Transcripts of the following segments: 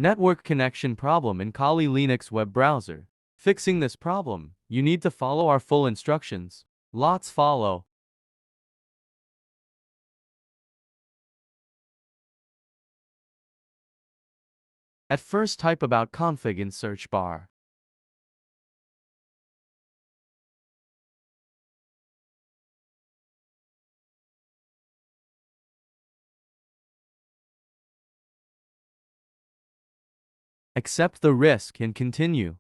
Network connection problem in Kali Linux web browser. Fixing this problem, you need to follow our full instructions. Lots follow. At first type about config in search bar. Accept the risk and continue.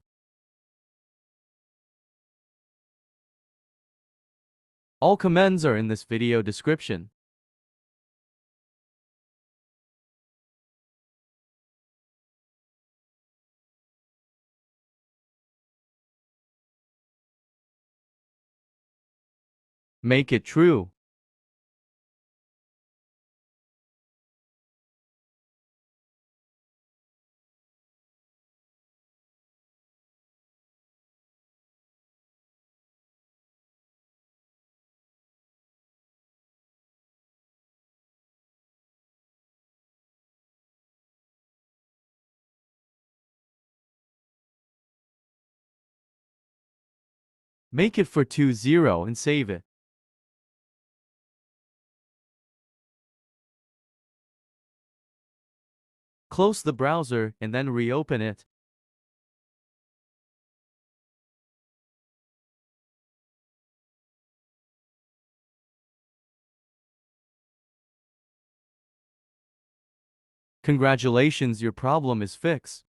All commands are in this video description. Make it true. Make it for 2.0 and save it. Close the browser and then reopen it. Congratulations, your problem is fixed.